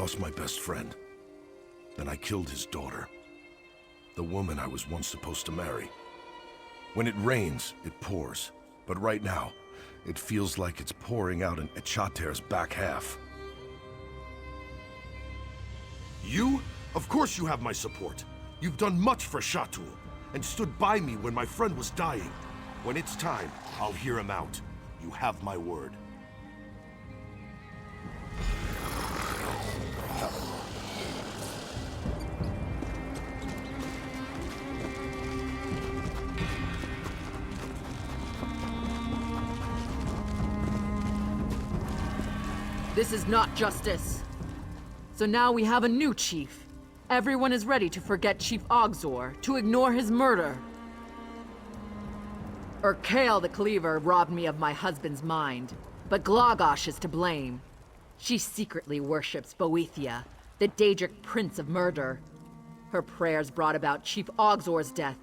lost my best friend. Then I killed his daughter. The woman I was once supposed to marry. When it rains, it pours. But right now, it feels like it's pouring out in Echater's back half. You? Of course you have my support. You've done much for Shatul, and stood by me when my friend was dying. When it's time, I'll hear him out. You have my word. This is not justice. So now we have a new chief. Everyone is ready to forget Chief Ogzor, to ignore his murder. Urkael the Cleaver robbed me of my husband's mind, but Glagosh is to blame. She secretly worships Boethia, the Daedric prince of murder. Her prayers brought about Chief Ogzor's death.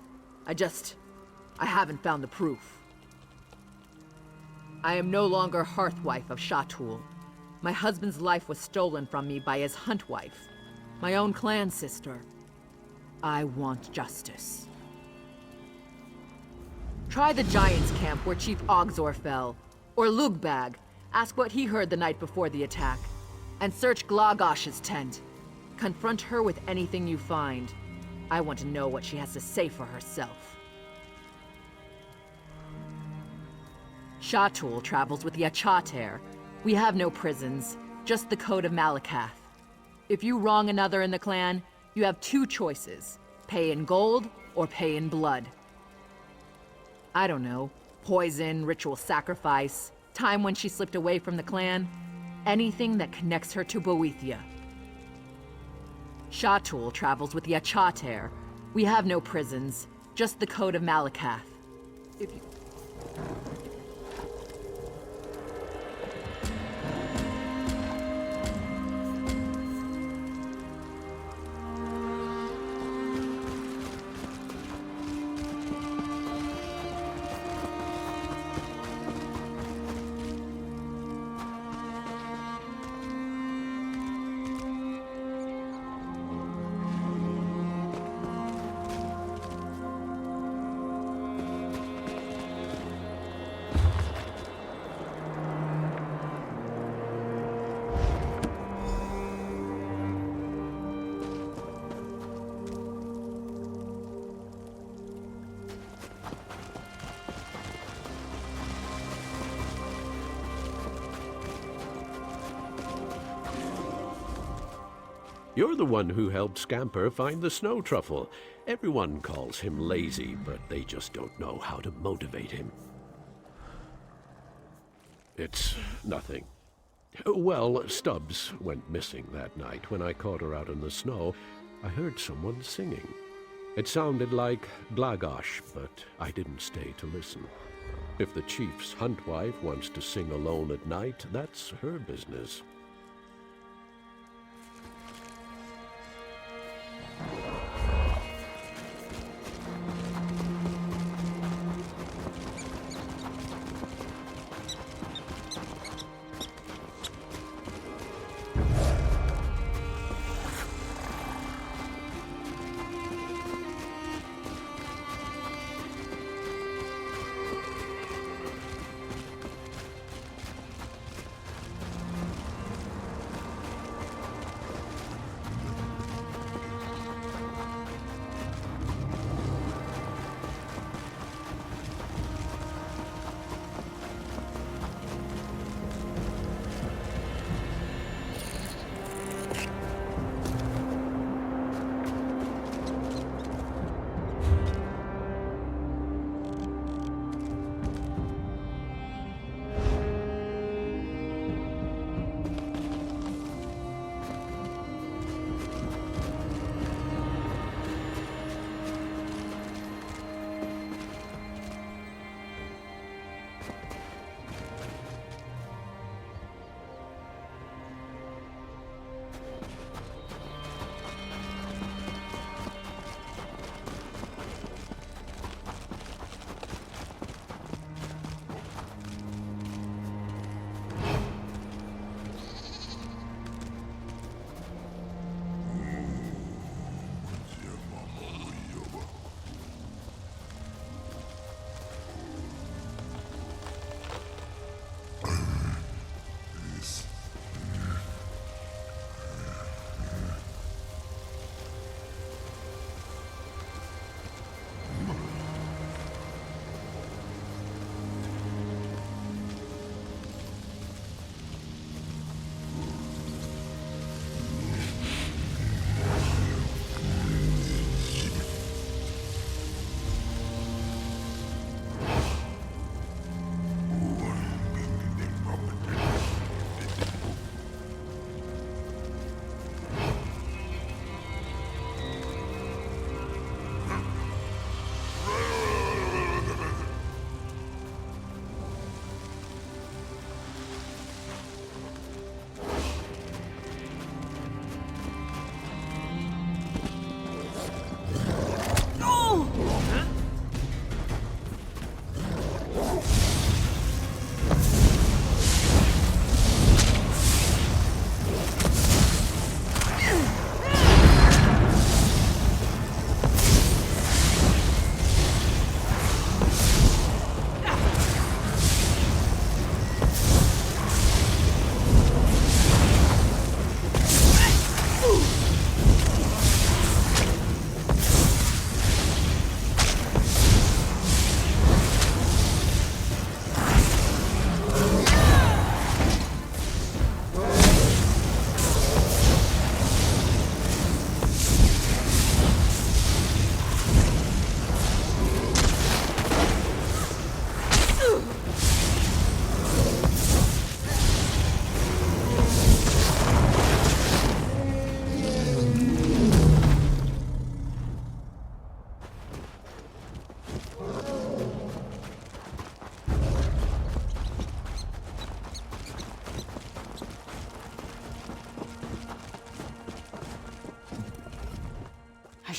I haven't found the proof. I am no longer hearthwife of Shatul. My husband's life was stolen from me by his hunt wife, my own clan sister. I want justice. Try the Giants' camp where Chief Ogzor fell, or Lugbag. Ask what he heard the night before the attack. And search Glagosh's tent. Confront her with anything you find. I want to know what she has to say for herself. Shatul travels with the Echater. We have no prisons, just the Code of Malakath. If you wrong another in the clan, you have two choices. Pay in gold, or pay in blood. I don't know, poison, ritual sacrifice, time when she slipped away from the clan. Anything that connects her to Boethia. Shatul travels with the Echater. We have no prisons, just the Code of Malakath. If you... You're the one who helped Scamper find the snow truffle. Everyone calls him lazy, but they just don't know how to motivate him. It's nothing. Well, Stubbs went missing that night. When I caught her out in the snow, I heard someone singing. It sounded like Glagosh, but I didn't stay to listen. If the chief's hunt wife wants to sing alone at night, that's her business.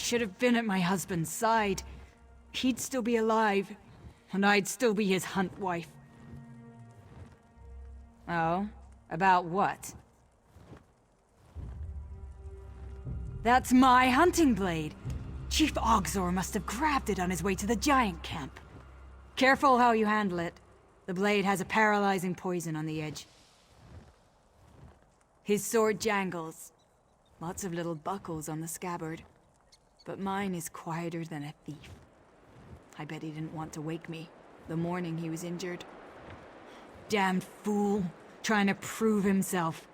should have been at my husband's side. He'd still be alive, and I'd still be his hunt wife. Oh? About what? That's my hunting blade. Chief Ogzor must have grabbed it on his way to the giant camp. Careful how you handle it. The blade has a paralyzing poison on the edge. His sword jangles. Lots of little buckles on the scabbard. But mine is quieter than a thief. I bet he didn't want to wake me the morning he was injured. Damned fool, trying to prove himself.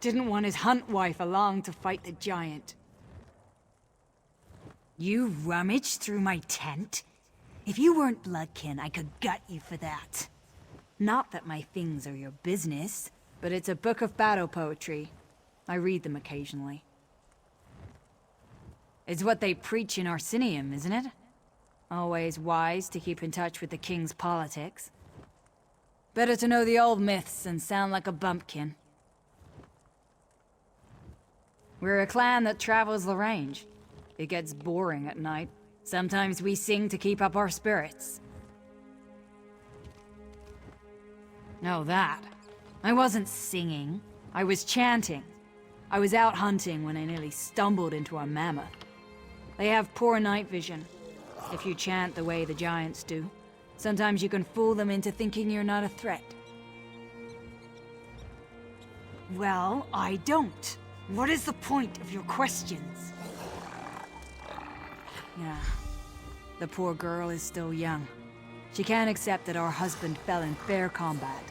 Didn't want his hunt wife along to fight the giant. You rummaged through my tent? If you weren't bloodkin, I could gut you for that. Not that my things are your business, but it's a book of battle poetry. I read them occasionally. It's what they preach in Arsinium, isn't it? Always wise to keep in touch with the king's politics. Better to know the old myths and sound like a bumpkin. We're a clan that travels the range. It gets boring at night. Sometimes we sing to keep up our spirits. No, that. I wasn't singing. I was chanting. I was out hunting when I nearly stumbled into a mammoth. They have poor night vision. If you chant the way the giants do, sometimes you can fool them into thinking you're not a threat. Well, I don't. What is the point of your questions? Yeah. The poor girl is still young. She can't accept that our husband fell in fair combat.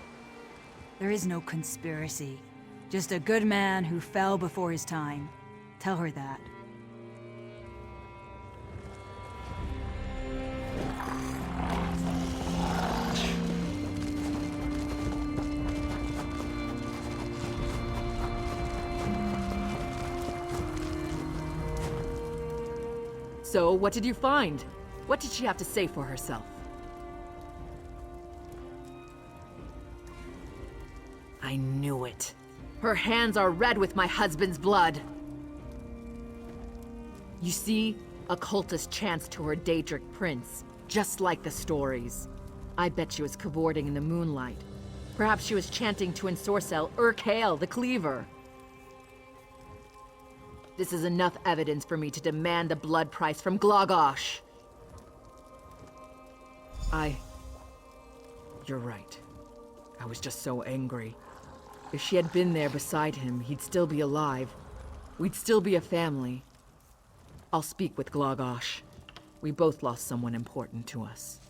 There is no conspiracy. Just a good man who fell before his time. Tell her that. So, what did you find? What did she have to say for herself? I knew it. Her hands are red with my husband's blood. You see, a cultist chants to her Daedric prince, just like the stories. I bet she was cavorting in the moonlight. Perhaps she was chanting to ensorcel Urkale the Cleaver. This is enough evidence for me to demand the blood price from Glogosh. You're right. I was just so angry. If she had been there beside him, he'd still be alive. We'd still be a family. I'll speak with Glogosh. We both lost someone important to us.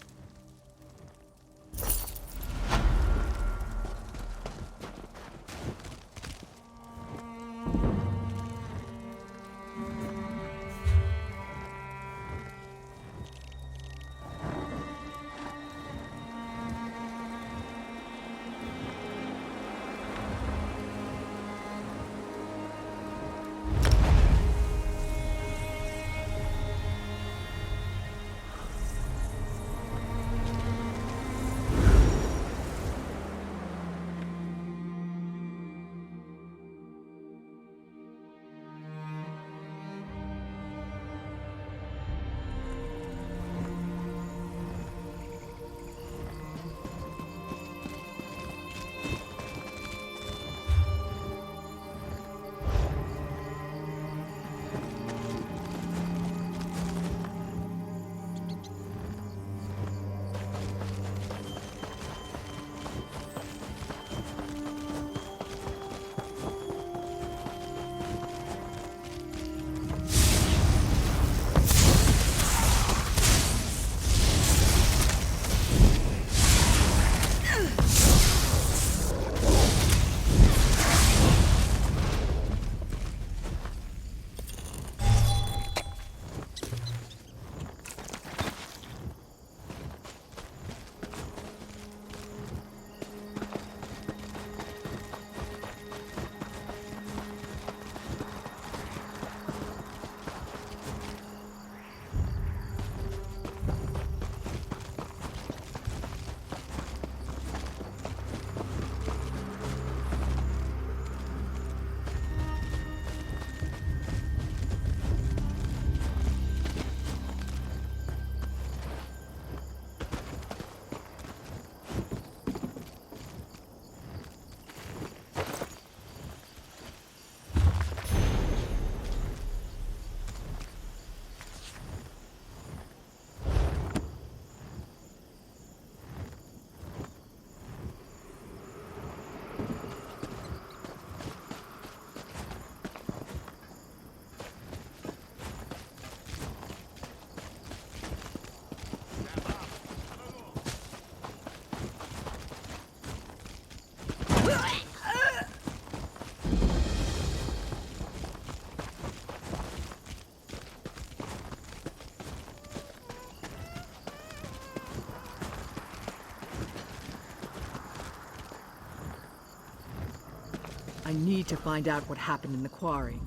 I need to find out what happened in the quarry.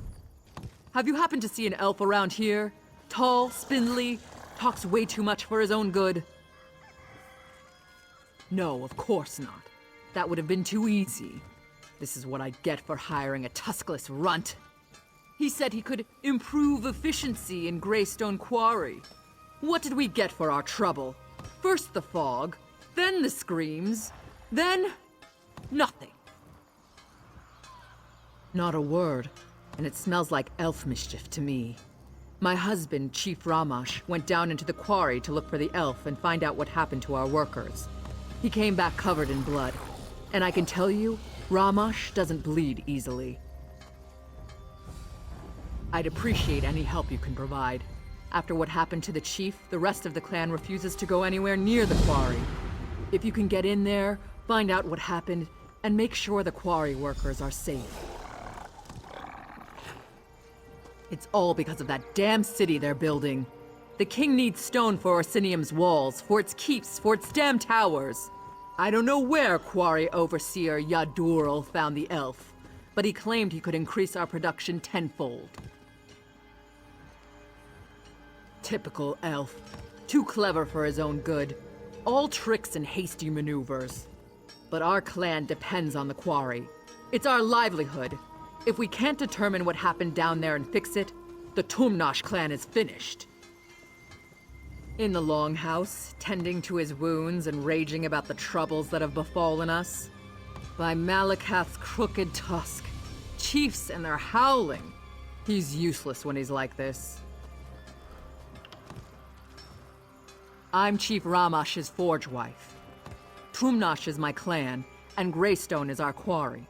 Have you happened to see an elf around here? Tall, spindly, talks way too much for his own good? No, of course not. That would have been too easy. This is what I get for hiring a tuskless runt. He said he could improve efficiency in Greystone Quarry. What did we get for our trouble? First the fog, then the screams, then nothing. Not a word, and it smells like elf mischief to me. My husband, Chief Ramash, went down into the quarry to look for the elf and find out what happened to our workers. He came back covered in blood, and I can tell you, Ramash doesn't bleed easily. I'd appreciate any help you can provide. After what happened to the chief, the rest of the clan refuses to go anywhere near the quarry. If you can get in there, find out what happened, and make sure the quarry workers are safe. It's all because of that damn city they're building. The king needs stone for Orsinium's walls, for its keeps, for its damn towers. I don't know where Quarry Overseer Yadurl found the elf, but he claimed he could increase our production tenfold. Typical elf. Too clever for his own good. All tricks and hasty maneuvers. But our clan depends on the quarry. It's our livelihood. If we can't determine what happened down there and fix it, the Tumnash clan is finished. In the longhouse, tending to his wounds and raging about the troubles that have befallen us. By Malakath's crooked tusk, chiefs and their howling. He's useless when he's like this. I'm Chief Ramash's forge wife. Tumnash is my clan, and Greystone is our quarry.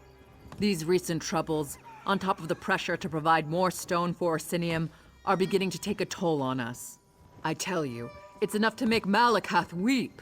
These recent troubles, on top of the pressure to provide more stone for Orsinium, are beginning to take a toll on us. I tell you, it's enough to make Malakath weep.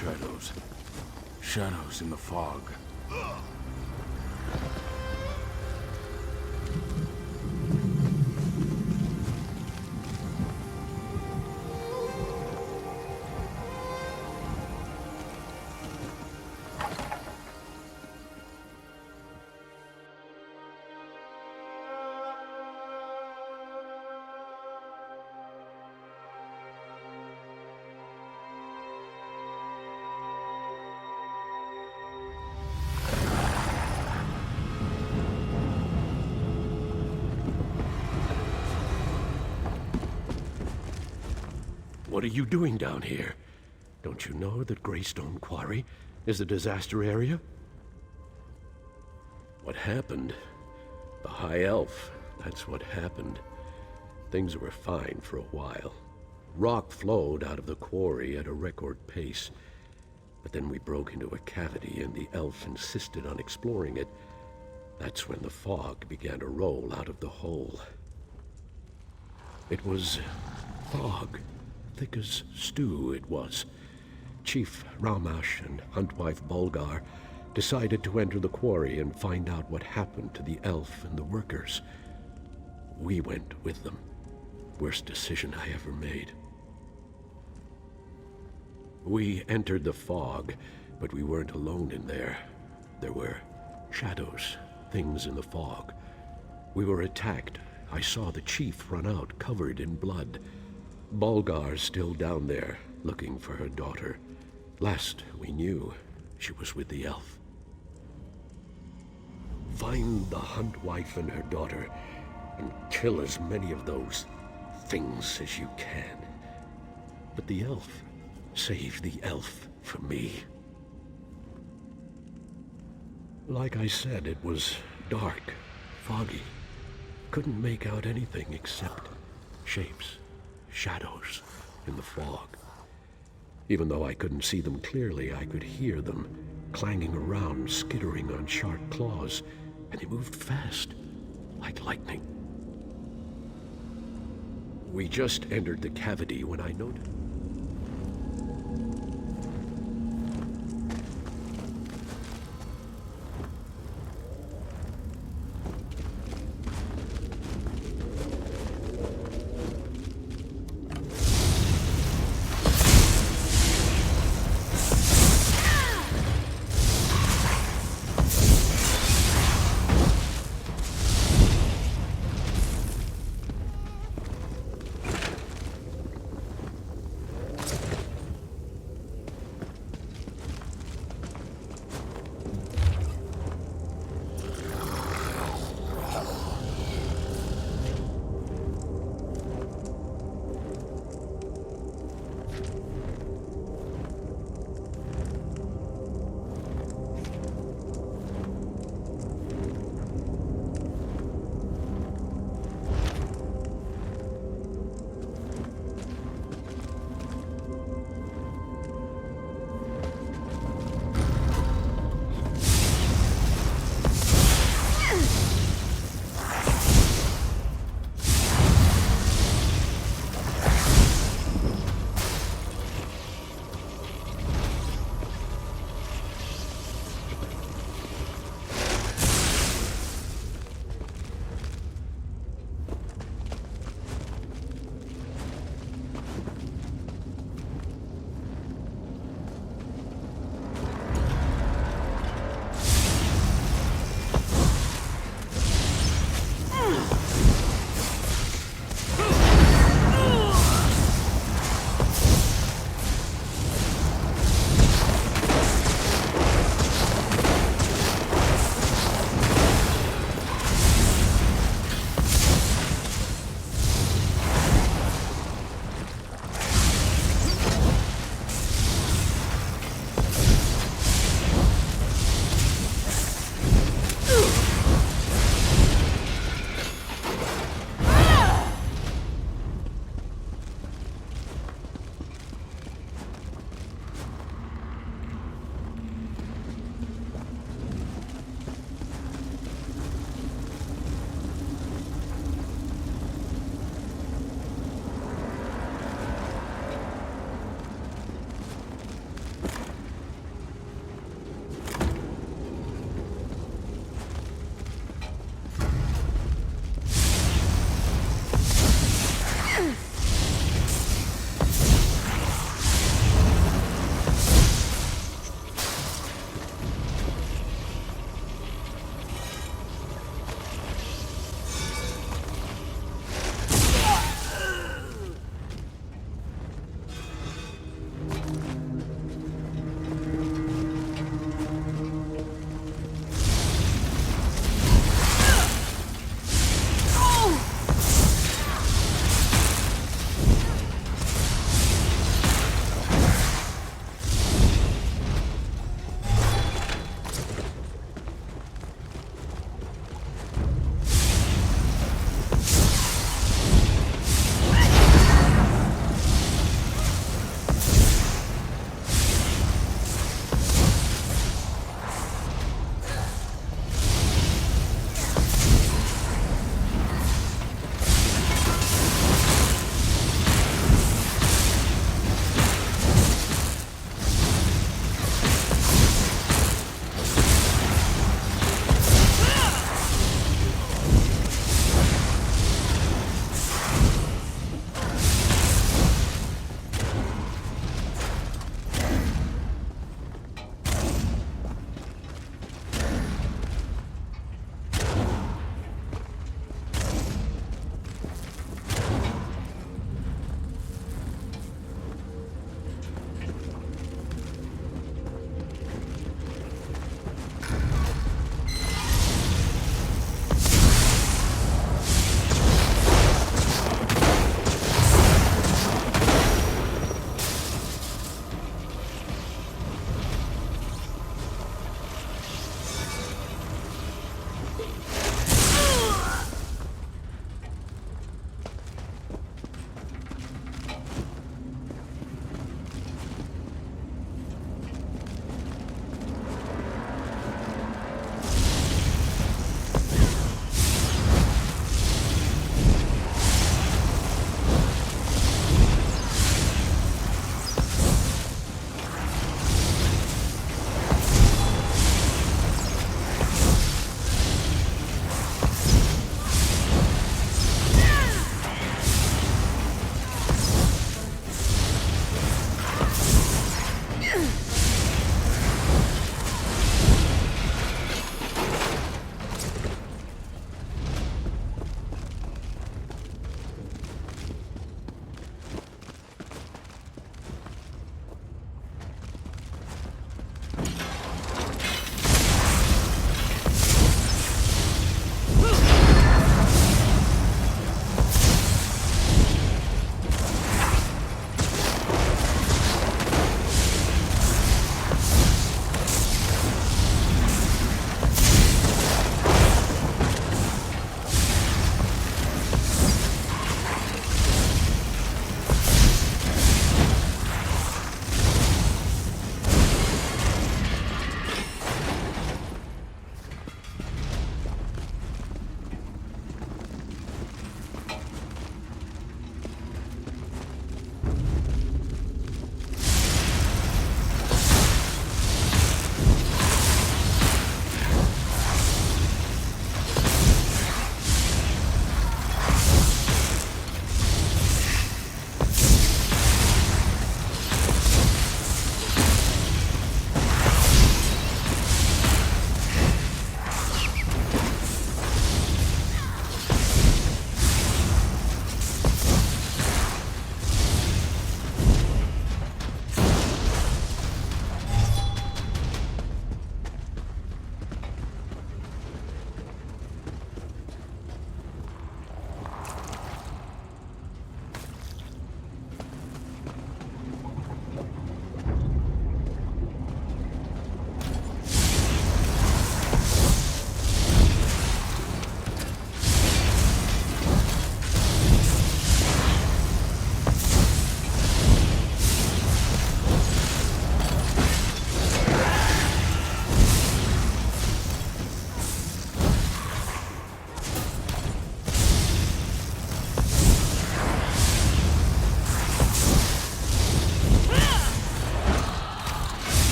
Shadows. Shadows in the fog. What are you doing down here? Don't you know that Greystone Quarry is a disaster area? What happened? The High Elf, that's what happened. Things were fine for a while. Rock flowed out of the quarry at a record pace. But then we broke into a cavity and the elf insisted on exploring it. That's when the fog began to roll out of the hole. It was fog, thick as stew it was. Chief Ramash and Huntwife Bulgar decided to enter the quarry and find out what happened to the elf and the workers. We went with them. Worst decision I ever made. We entered the fog, but we weren't alone in there. There were shadows, things in the fog. We were attacked. I saw the chief run out, covered in blood. Bulgar's still down there, looking for her daughter. Last we knew, she was with the elf. Find the Huntwife and her daughter, and kill as many of those things as you can. But the elf, save the elf for me. Like I said, it was dark, foggy. Couldn't make out anything except shapes, shadows in the fog. Even though I couldn't see them clearly, I could hear them clanging around, skittering on sharp claws, and they moved fast, like lightning. We just entered the cavity when I noticed.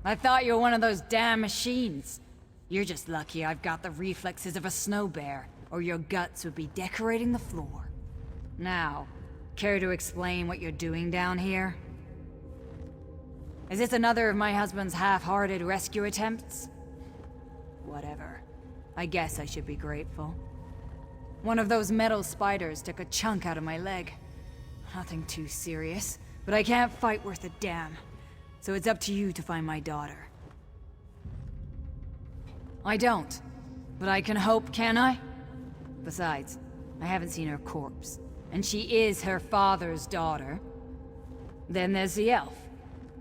I thought you were one of those damn machines. You're just lucky I've got the reflexes of a snow bear, or your guts would be decorating the floor. Now, care to explain what you're doing down here? Is this another of my husband's half-hearted rescue attempts? Whatever. I guess I should be grateful. One of those metal spiders took a chunk out of my leg. Nothing too serious, but I can't fight worth a damn. So it's up to you to find my daughter. I don't, but I can hope, can I? Besides, I haven't seen her corpse, and she is her father's daughter. Then there's the elf.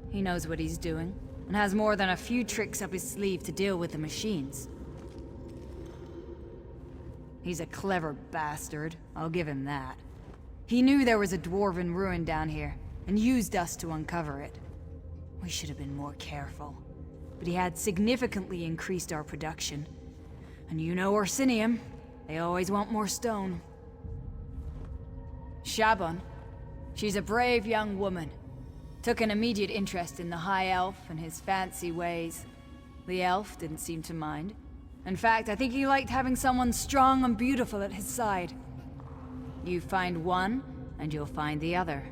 He knows what he's doing, and has more than a few tricks up his sleeve to deal with the machines. He's a clever bastard, I'll give him that. He knew there was a dwarven ruin down here, and used us to uncover it. We should have been more careful, but he had significantly increased our production. And you know Orsinium, they always want more stone. Shaban, she's a brave young woman. Took an immediate interest in the High Elf and his fancy ways. The elf didn't seem to mind. In fact, I think he liked having someone strong and beautiful at his side. You find one, and you'll find the other.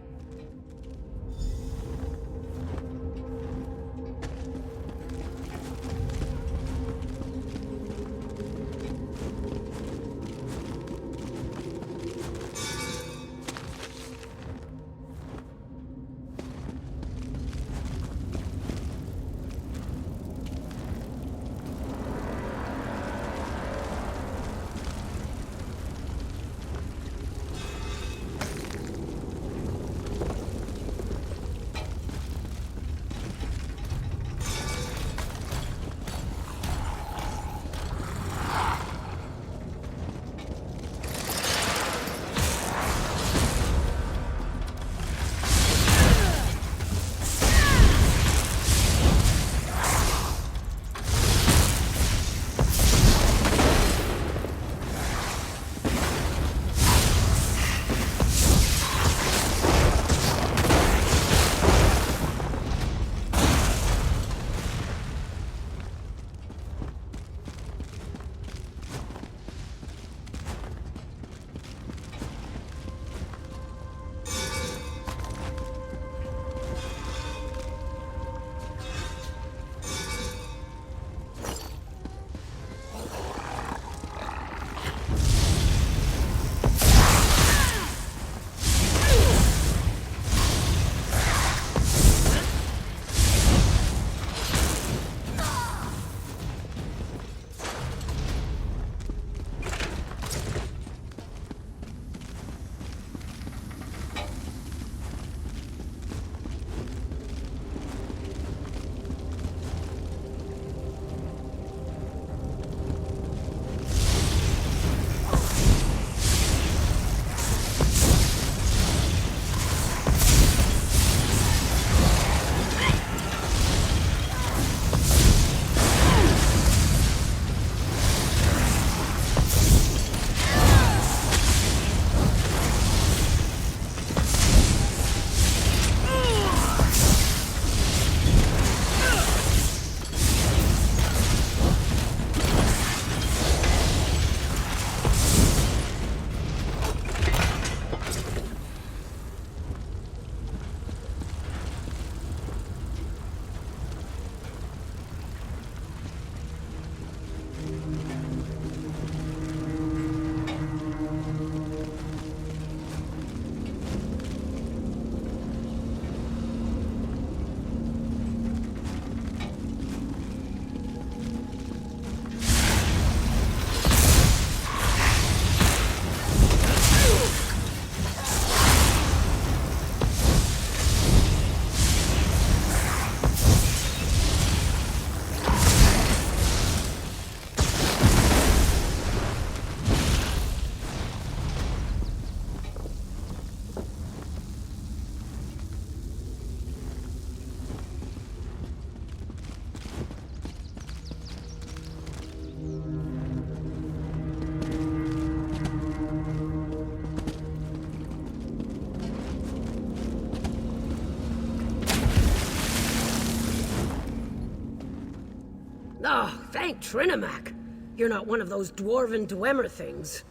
Oh, thank Trinimac. You're not one of those dwarven dwemer things.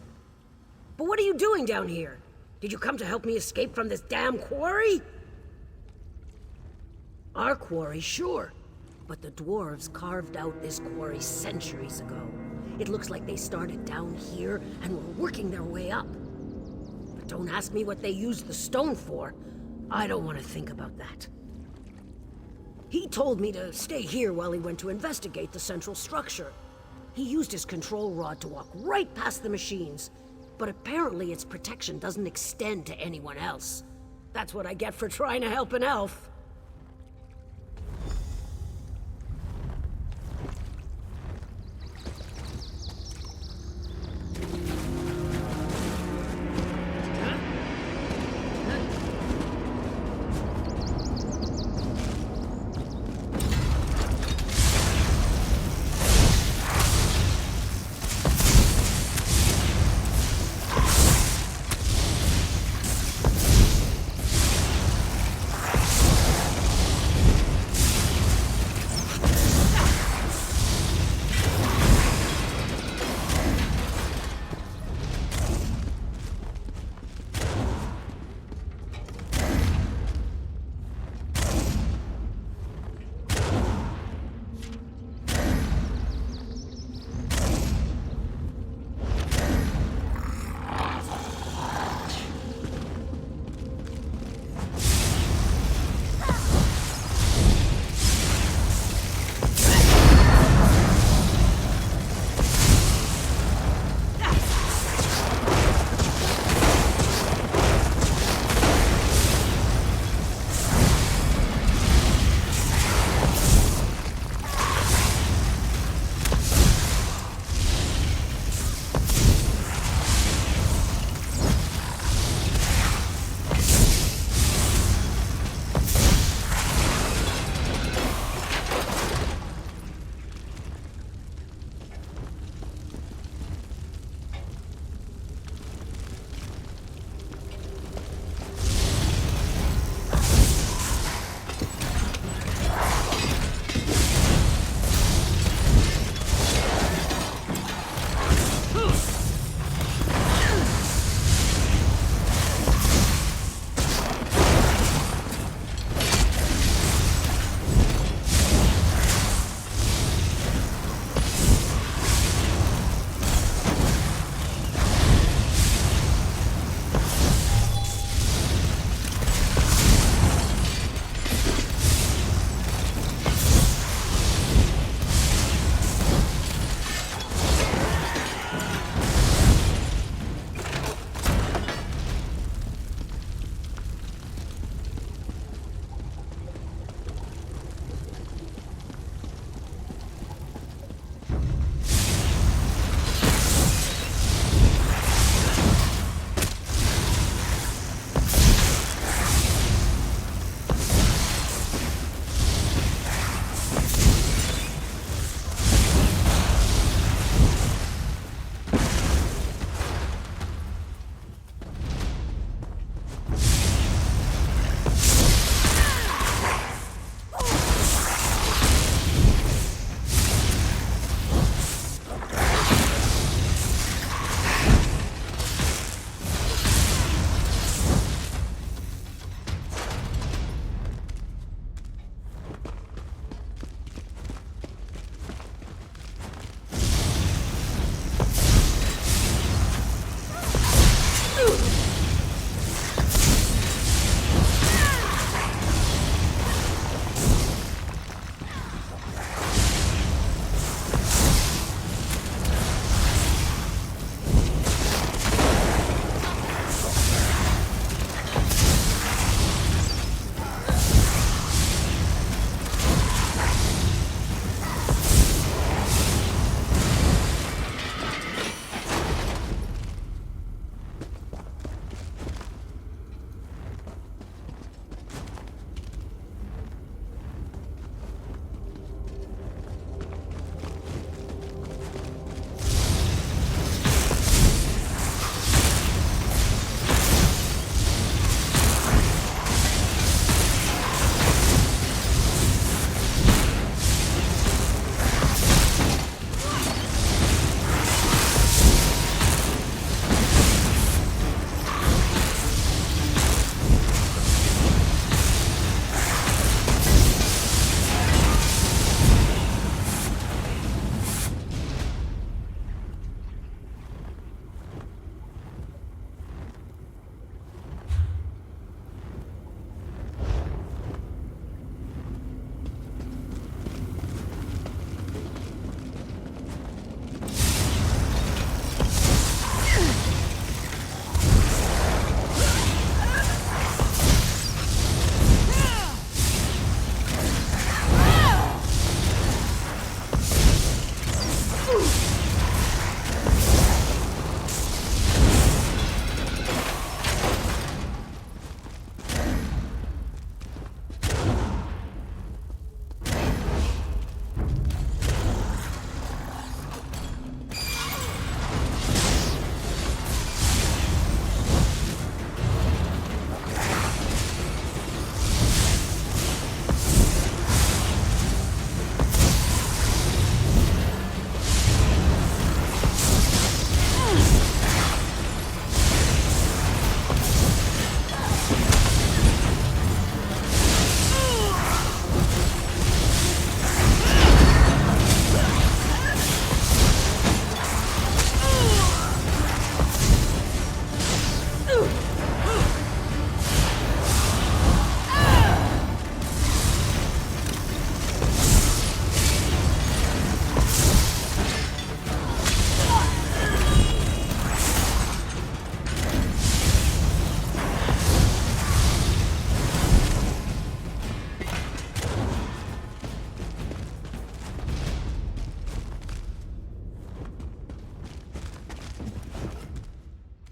But what are you doing down here? Did you come to help me escape from this damn quarry? Our quarry, sure. But the dwarves carved out this quarry centuries ago. It looks like they started down here and were working their way up. But don't ask me what they used the stone for. I don't want to think about that. He told me to stay here while he went to investigate the central structure. He used his control rod to walk right past the machines, but apparently its protection doesn't extend to anyone else. That's what I get for trying to help an elf.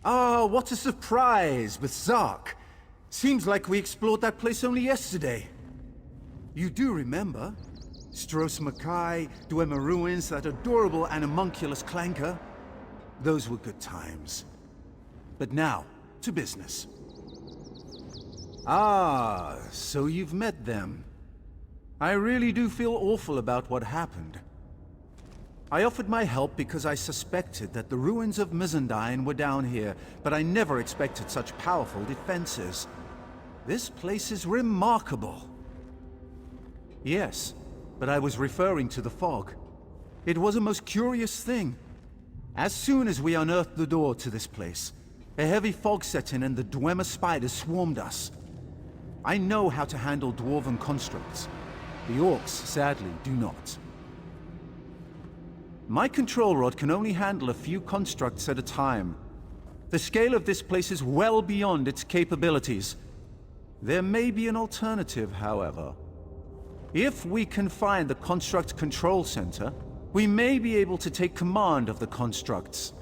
Ah, what a surprise with Zark. Seems like we explored that place only yesterday. You do remember? Stros Mackay, Dwemer Ruins, that adorable animunculus clanker. Those were good times. But now, to business. Ah, so you've met them. I really do feel awful about what happened. I offered my help because I suspected that the ruins of Mizandine were down here, but I never expected such powerful defenses. This place is remarkable. Yes, but I was referring to the fog. It was a most curious thing. As soon as we unearthed the door to this place, a heavy fog set in and the Dwemer spiders swarmed us. I know how to handle dwarven constructs. The orcs, sadly, do not. My control rod can only handle a few constructs at a time. The scale of this place is well beyond its capabilities. There may be an alternative, however. If we can find the construct control center, we may be able to take command of the constructs.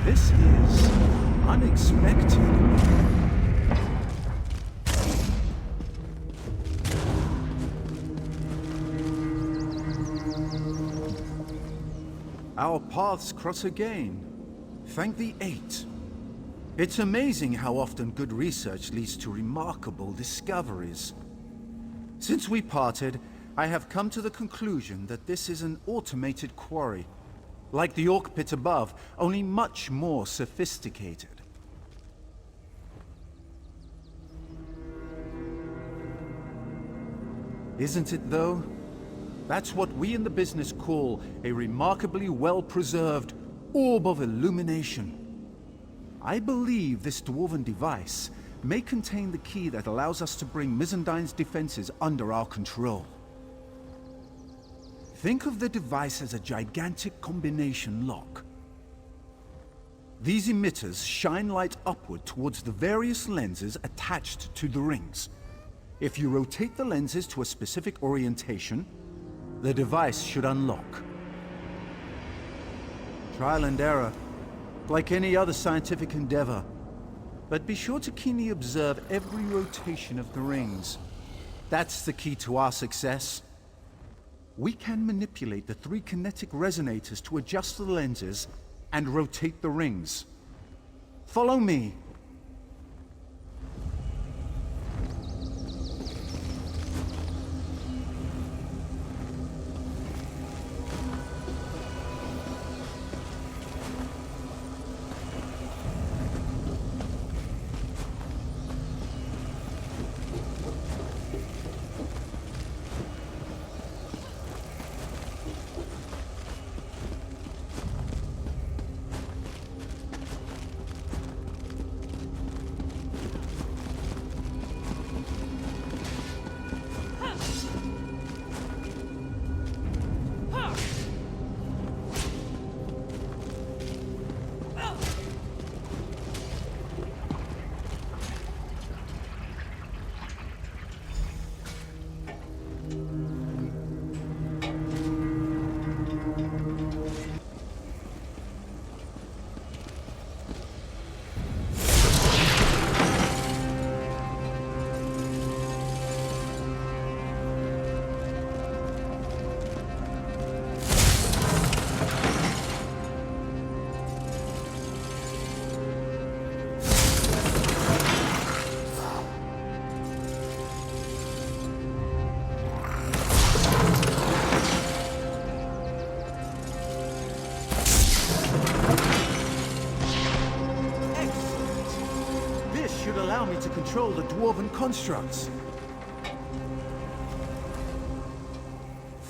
This is unexpected. Our paths cross again. Thank the Eight. It's amazing how often good research leads to remarkable discoveries. Since we parted, I have come to the conclusion that this is an automated quarry. Like the Orc Pit above, only much more sophisticated. Isn't it, though? That's what we in the business call a remarkably well-preserved orb of illumination. I believe this dwarven device may contain the key that allows us to bring Mizandine's defenses under our control. Think of the device as a gigantic combination lock. These emitters shine light upward towards the various lenses attached to the rings. If you rotate the lenses to a specific orientation, the device should unlock. Trial and error, like any other scientific endeavor. But be sure to keenly observe every rotation of the rings. That's the key to our success. we can manipulate the 3 kinetic resonators to adjust the lenses and rotate the rings. Follow me. To control the dwarven constructs.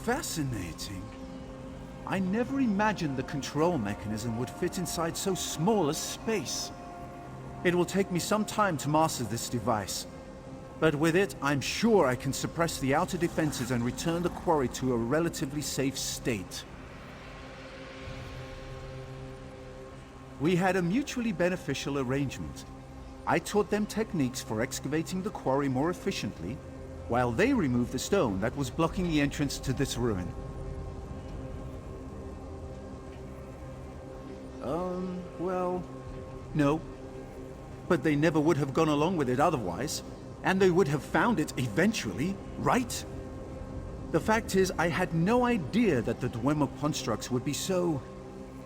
Fascinating. I never imagined the control mechanism would fit inside so small a space. It will take me some time to master this device, but with it, I'm sure I can suppress the outer defenses and return the quarry to a relatively safe state. We had a mutually beneficial arrangement. I taught them techniques for excavating the quarry more efficiently, while they removed the stone that was blocking the entrance to this ruin. Well, no. But they never would have gone along with it otherwise, and they would have found it eventually, right? The fact is, I had no idea that the Dwemer constructs would be so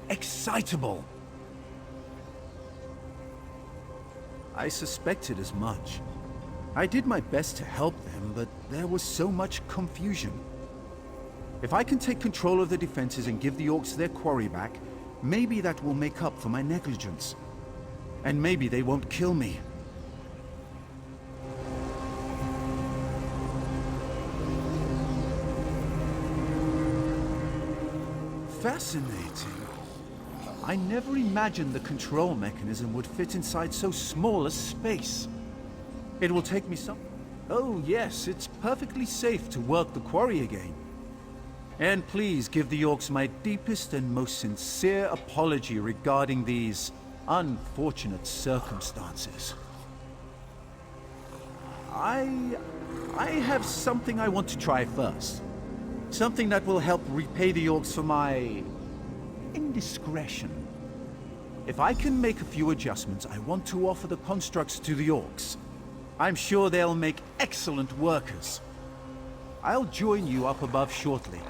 excitable. I suspected as much. I did my best to help them, but there was so much confusion. If I can take control of the defenses and give the orcs their quarry back, maybe that will make up for my negligence. And maybe they won't kill me. Fascinating. I never imagined the control mechanism would fit inside so small a space. It will take me some... Oh yes, it's perfectly safe to work the quarry again. And please give the orcs my deepest and most sincere apology regarding these unfortunate circumstances. I have something I want to try first. Something that will help repay the orcs for my indiscretion. If I can make a few adjustments, I want to offer the constructs to the orcs. I'm sure they'll make excellent workers. I'll join you up above shortly.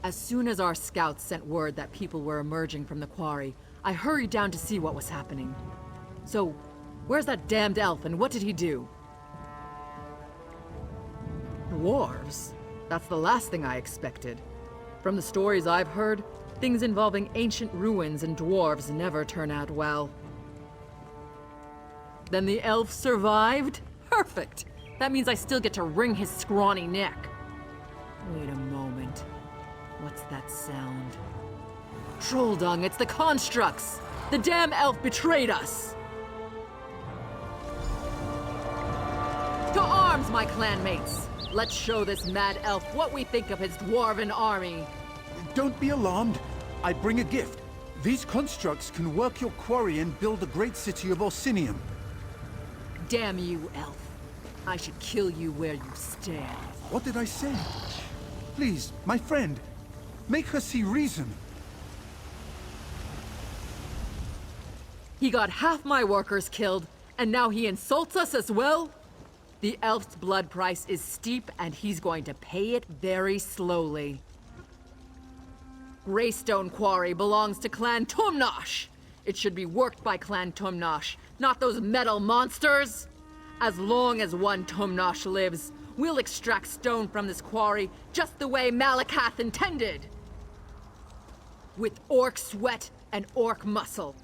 As soon as our scouts sent word that people were emerging from the quarry, I hurried down to see what was happening. So, where's that damned elf and what did he do? Dwarves? That's the last thing I expected. From the stories I've heard, things involving ancient ruins and dwarves never turn out well. Then the elf survived? Perfect! That means I still get to wring his scrawny neck. Wait a moment. What's that sound? Troll dung, it's the constructs! The damn elf betrayed us! To arms, my clanmates! Let's show this mad elf what we think of his dwarven army. Don't be alarmed. I bring a gift. These constructs can work your quarry and build the great city of Orsinium. Damn you, elf. I should kill you where you stand. What did I say? Please, my friend, make her see reason. He got half my workers killed, and now he insults us as well? The elf's blood price is steep, and he's going to pay it very slowly. Greystone Quarry belongs to Clan Tumnosh. It should be worked by Clan Tumnosh, not those metal monsters. As long as one Tumnosh lives, we'll extract stone from this quarry just the way Malakath intended. With orc sweat and orc muscle.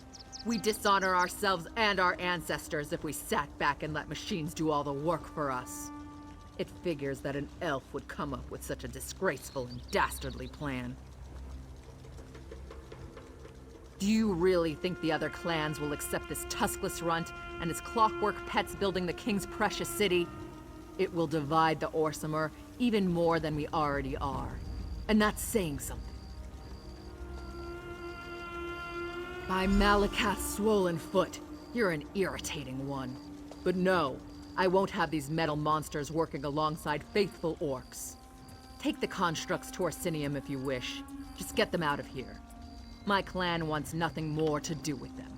We dishonor ourselves and our ancestors if we sat back and let machines do all the work for us. It figures that an elf would come up with such a disgraceful and dastardly plan. Do you really think the other clans will accept this tuskless runt and his clockwork pets building the king's precious city? It will divide the Orsimer even more than we already are. And that's saying something. By Malakath's swollen foot, you're an irritating one. But no, I won't have these metal monsters working alongside faithful orcs. Take the constructs to Orsinium if you wish. Just get them out of here. My clan wants nothing more to do with them.